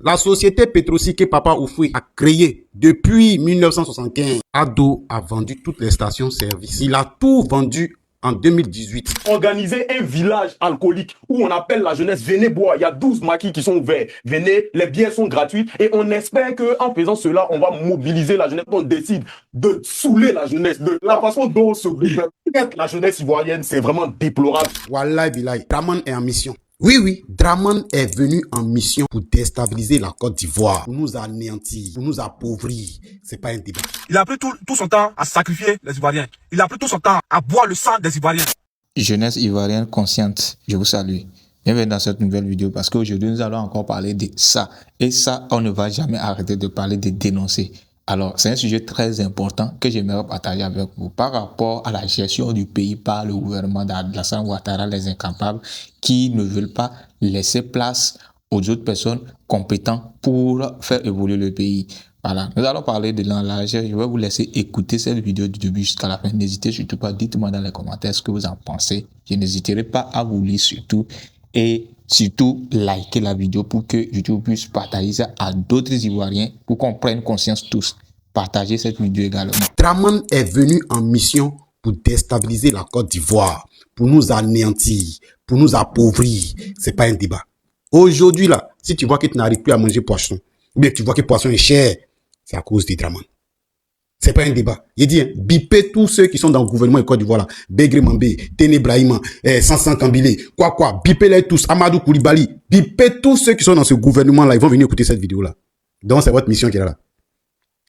La société pétrolière que Papa Houphouët a créée depuis 1975, Ado a vendu toutes les stations-service. Il a tout vendu en 2018. Organiser un village alcoolique où on appelle la jeunesse, venez boire, il y a 12 maquis qui sont ouverts, venez, les bières sont gratuites et on espère qu'en faisant cela, on va mobiliser la jeunesse. On décide de saouler la jeunesse, de la façon dont se gouverne la jeunesse ivoirienne, c'est vraiment déplorable. Wallahi billahi, Draman est en mission. Oui, Draman est venu en mission pour déstabiliser la Côte d'Ivoire, pour nous anéantir, pour nous appauvrir. C'est pas un débat. Il a pris tout son temps à sacrifier les Ivoiriens. Il a pris tout son temps à boire le sang des Ivoiriens. Jeunesse ivoirienne consciente, je vous salue. Bienvenue dans cette nouvelle vidéo parce qu'aujourd'hui nous allons encore parler de ça. Et ça, on ne va jamais arrêter de parler, de dénoncer. Alors, c'est un sujet très important que j'aimerais partager avec vous par rapport à la gestion du pays par le gouvernement d'Alassane Ouattara, les incapables qui ne veulent pas laisser place aux autres personnes compétentes pour faire évoluer le pays. Voilà, nous allons parler de l'enlarge. Je vais vous laisser écouter cette vidéo du début jusqu'à la fin. N'hésitez surtout pas, dites-moi dans les commentaires ce que vous en pensez. Je n'hésiterai pas à vous lire surtout. Et surtout, likez la vidéo pour que YouTube puisse partager ça à d'autres Ivoiriens pour qu'on prenne conscience tous. Partagez cette vidéo également. Draman est venu en mission pour déstabiliser la Côte d'Ivoire, pour nous anéantir, pour nous appauvrir. C'est pas un débat. Aujourd'hui là, si tu vois que tu n'arrives plus à manger poisson, ou bien tu vois que poisson est cher, c'est à cause de Draman. C'est pas un débat. Il dit, bipez tous ceux qui sont dans le gouvernement de Côte d'Ivoire là. Begré Mambé, Téné Brahima, Sansan Kambile, quoi, bipez-les tous, Amadou Koulibaly, bipez tous ceux qui sont dans ce gouvernement là, ils vont venir écouter cette vidéo là. Donc c'est votre mission qui est là.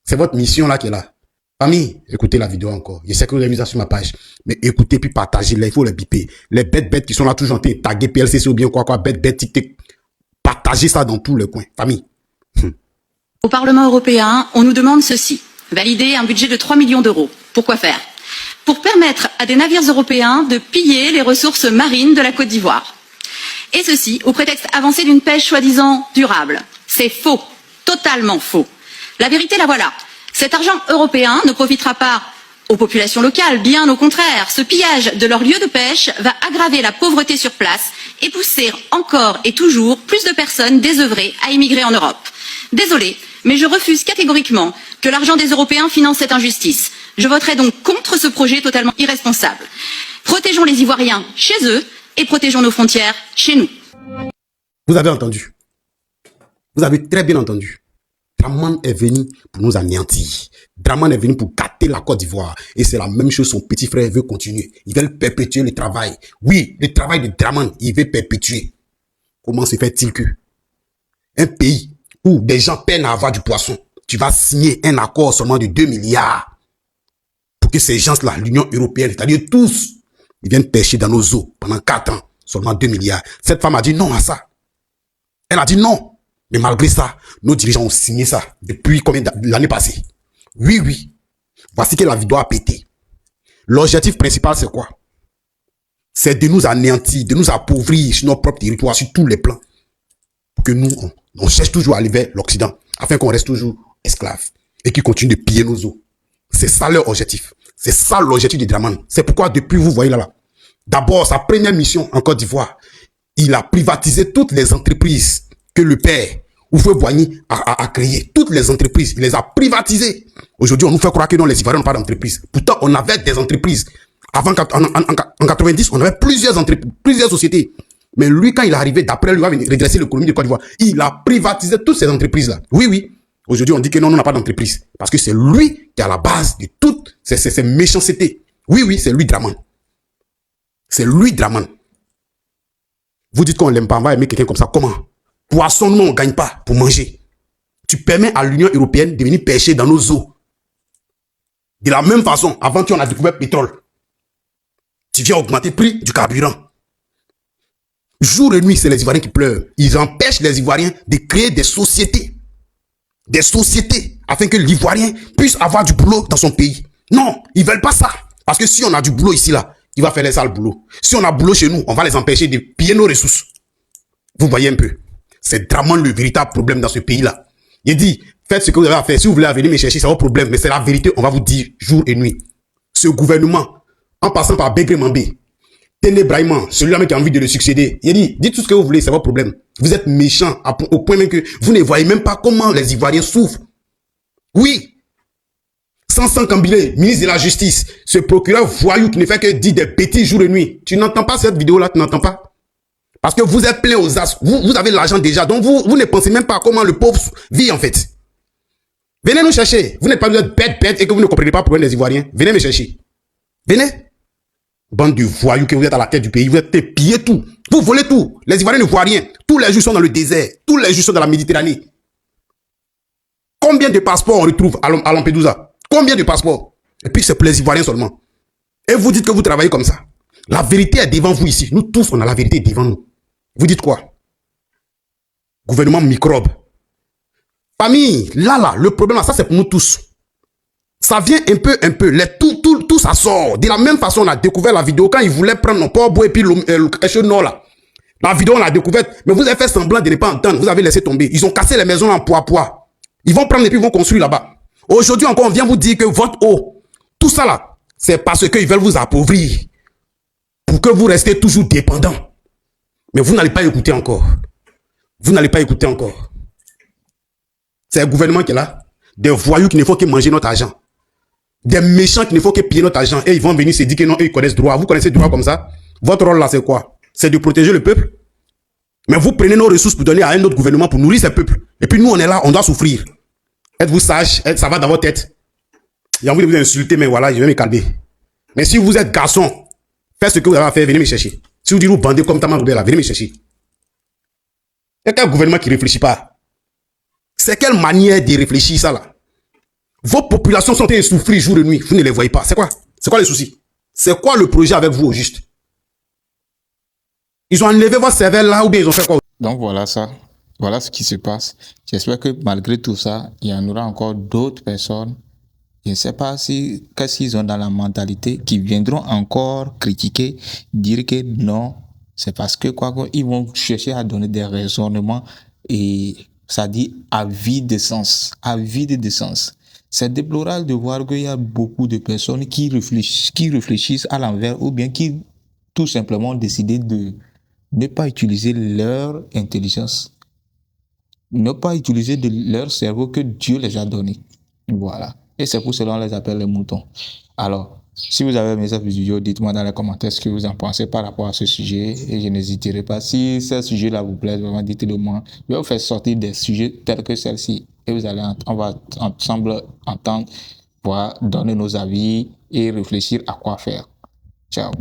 C'est votre mission là qui est là. Famille, écoutez la vidéo encore. Je sais que vous avez mis ça sur ma page. Mais écoutez puis partagez-les, il faut les biper. Les bêtes qui sont là toujours en train de taguer PLCC ou bien quoi, bêtes, tic. Partagez ça dans tous les coins. Famille. Au Parlement européen, on nous demande ceci. Valider un budget de 3 millions d'euros. Pourquoi faire? Pour permettre à des navires européens de piller les ressources marines de la Côte d'Ivoire. Et ceci au prétexte avancé d'une pêche soi-disant durable. C'est faux. Totalement faux. La vérité, la voilà. Cet argent européen ne profitera pas aux populations locales, bien au contraire. Ce pillage de leurs lieux de pêche va aggraver la pauvreté sur place et pousser encore et toujours plus de personnes désœuvrées à immigrer en Europe. Désolée, mais je refuse catégoriquement que l'argent des Européens finance cette injustice. Je voterai donc contre ce projet totalement irresponsable. Protégeons les Ivoiriens chez eux et protégeons nos frontières chez nous. Vous avez entendu. Vous avez très bien entendu. Draman est venu pour nous anéantir. Draman est venu pour gâter la Côte d'Ivoire. Et c'est la même chose, son petit frère veut continuer. Il veut perpétuer le travail. Oui, le travail de Draman, il veut perpétuer. Comment se fait-il que un pays où des gens peinent à avoir du poisson, tu vas signer un accord seulement de 2 milliards pour que ces gens-là, l'Union européenne, c'est-à-dire tous, ils viennent pêcher dans nos eaux pendant 4 ans, seulement 2 milliards. Cette femme a dit non à ça. Elle a dit non. Mais malgré ça, nos dirigeants ont signé ça depuis combien l'année passée? Oui. Voici que la vidéo a pété. L'objectif principal, c'est quoi? C'est de nous anéantir, de nous appauvrir sur notre propre territoire, sur tous les plans. Pour que nous, on cherche toujours à aller vers l'Occident, afin qu'on reste toujours esclaves et qu'ils continuent de piller nos eaux. C'est ça leur objectif. C'est ça l'objectif de Draman. C'est pourquoi depuis, vous voyez là, d'abord, sa première mission en Côte d'Ivoire, il a privatisé toutes les entreprises que le père Houphouët-Boigny a créé. Toutes les entreprises, il les a privatisées. Aujourd'hui, on nous fait croire que non, les Ivoiriens n'ont pas d'entreprise. Pourtant, on avait des entreprises. Avant, en 90, on avait plusieurs entreprises, plusieurs sociétés. Mais lui, quand il est arrivé, d'après lui, il va redresser l'économie de Côte d'Ivoire. Il a privatisé toutes ces entreprises-là. Oui. Aujourd'hui, on dit que non, on n'a pas d'entreprise. Parce que c'est lui qui est à la base de toutes ces méchancetés. Oui, c'est lui, Draman. C'est lui, Draman. Vous dites qu'on l'aime pas, on va aimer quelqu'un comme ça. Comment? Poisson, nous, on ne gagne pas pour manger. Tu permets à l'Union européenne de venir pêcher dans nos eaux. De la même façon, avant qu'on a découvert le pétrole, tu viens augmenter le prix du carburant. Jour et nuit, c'est les Ivoiriens qui pleurent. Ils empêchent les Ivoiriens de créer des sociétés. Des sociétés, afin que l'Ivoirien puisse avoir du boulot dans son pays. Non, ils ne veulent pas ça. Parce que si on a du boulot ici, là, il va faire les sales boulot. Si on a boulot chez nous, on va les empêcher de piller nos ressources. Vous voyez un peu. C'est vraiment le véritable problème dans ce pays-là. Il dit, faites ce que vous avez à faire. Si vous voulez venir me chercher, c'est votre problème. Mais c'est la vérité, on va vous dire jour et nuit. Ce gouvernement, en passant par Begré Mambé, Téné Brahima, celui-là qui a envie de le succéder, il dit, dites tout ce que vous voulez, c'est votre problème. Vous êtes méchant au point même que vous ne voyez même pas comment les Ivoiriens souffrent. Oui. Sansan Kambilé, ministre de la Justice, ce procureur voyou qui ne fait que dire des bêtises jour et nuit. Tu n'entends pas cette vidéo-là, tu n'entends pas? Parce que vous êtes plein aux as. Vous avez l'argent déjà. Donc vous ne pensez même pas à comment le pauvre vit en fait. Venez nous chercher. Vous n'êtes pas bête et que vous ne comprenez pas pourquoi les Ivoiriens. Venez me chercher. Venez. Bande de voyous que vous êtes à la tête du pays. Vous êtes pillé tout. Vous volez tout. Les Ivoiriens ne voient rien. Tous les jours sont dans le désert. Tous les jours sont dans la Méditerranée. Combien de passeports on retrouve à Lampedusa? Combien de passeports? Et puis c'est pour les Ivoiriens seulement. Et vous dites que vous travaillez comme ça. La vérité est devant vous ici. Nous tous, on a la vérité devant nous. Vous dites quoi? Gouvernement microbe. Famille, là, le problème, ça c'est pour nous tous. Ça vient un peu. Tout ça sort. De la même façon, on a découvert la vidéo quand ils voulaient prendre nos pauvres et puis le nord là. La vidéo, on l'a découverte, mais vous avez fait semblant de ne pas entendre. Vous avez laissé tomber. Ils ont cassé les maisons en poids. Ils vont prendre et puis ils vont construire là-bas. Aujourd'hui encore, on vient vous dire que votre eau, tout ça là, c'est parce qu'ils veulent vous appauvrir. Pour que vous restez toujours dépendants. Mais vous n'allez pas écouter encore. Vous n'allez pas écouter encore. C'est le gouvernement qui est là. Des voyous qui ne font que manger notre argent. Des méchants qui ne font que piller notre argent. Et ils vont venir se dire que non, eux, ils connaissent droit. Vous connaissez droit comme ça? Votre rôle là, c'est quoi? C'est de protéger le peuple. Mais vous prenez nos ressources pour donner à un autre gouvernement pour nourrir ce peuple. Et puis nous, on est là, on doit souffrir. Êtes-vous sage? Ça va dans votre tête? J'ai envie de vous insulter, mais voilà, je vais me calmer. Mais si vous êtes garçon, faites ce que vous avez à faire, venez me chercher. Si vous dites vous bandez comme Taman Roubé là, venez me chercher. Il y a quel gouvernement qui ne réfléchit pas? C'est quelle manière de réfléchir ça là? Vos populations sont en train de souffrir jour et nuit. Vous ne les voyez pas. C'est quoi? C'est quoi le souci? C'est quoi le projet avec vous au juste? Ils ont enlevé votre cervelle là ou bien ils ont fait quoi? Donc voilà ça. Voilà ce qui se passe. J'espère que malgré tout ça, il y en aura encore d'autres personnes. Je ne sais pas qu'est-ce qu'ils ont dans la mentalité qui viendront encore critiquer, dire que non, c'est parce que ils vont chercher à donner des raisonnements et ça dit à vide de sens. C'est déplorable de voir qu'il y a beaucoup de personnes qui réfléchissent à l'envers ou bien qui tout simplement décident de ne pas utiliser leur intelligence. Ne pas utiliser leur cerveau que Dieu les a donné. Voilà. Et c'est pour cela qu'on les appelle les moutons. Alors, si vous avez aimé cette vidéo, dites-moi dans les commentaires ce que vous en pensez par rapport à ce sujet. Et je n'hésiterai pas. Si ce sujet-là vous plaît, vraiment dites-le moi. Je vais vous faire sortir des sujets tels que celle-ci. Et on va ensemble entendre, donner nos avis et réfléchir à quoi faire. Ciao.